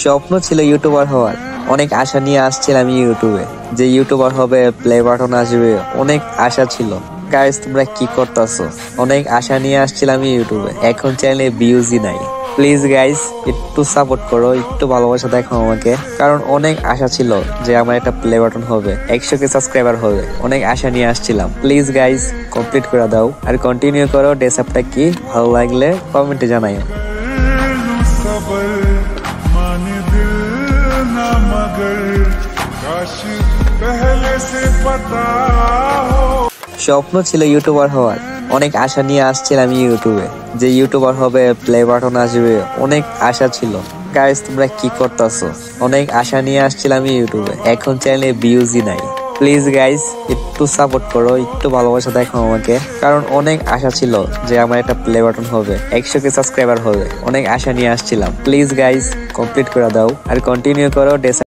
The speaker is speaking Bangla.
স্বপ্ন ছিল ইউটিউবার হওয়ার, অনেক আশা নিয়ে আসছিলাম ইউটিউবে, যে ইউটিউবার হবে, প্লে বাটন আসবে, অনেক আশা ছিল। গাইস তোমরা কি করতেছো? অনেক আশা নিয়ে আসছিলাম ইউটিউবে, এখন চ্যানেলে ভিউজই নাই। প্লিজ গাইস একটু সাপোর্ট করো, একটু ভালোবাসা দেখো আমাকে, কারণ অনেক আশা ছিল যে আমার একটা প্লে বাটন হবে, 100K সাবস্ক্রাইবার হবে, অনেক আশা নিয়ে আসছিলাম। প্লিজ গাইস কমপ্লিট করে দাও আর কন্টিনিউ করো। ডেসআপটা কি ভালো লাগলে কমেন্টে জানাইও। স্বপ্ন ছিল ইউটিউবার হওয়ার, অনেক আশা নিয়ে আসছিলাম ইউটিউবে, যে ইউটিউবার হবে, প্লে বাটন আসবে, অনেক আশা ছিল। গাইস তোমরা কি করতেছো? অনেক আশা নিয়ে আসছিলাম ইউটিউবে, এখন চ্যানেলে ভিউজই নাই। প্লিজ গাইস একটু সাপোর্ট করো, একটু ভালোবাসা দেখো আমাকে, কারণ অনেক আশা ছিল যে আমার একটা প্লে বাটন হবে, 100K সাবস্ক্রাইবার হবে, অনেক আশা নিয়ে আসছিলাম। প্লিজ গাইস কমপ্লিট করে দাও আর কন্টিনিউ করো।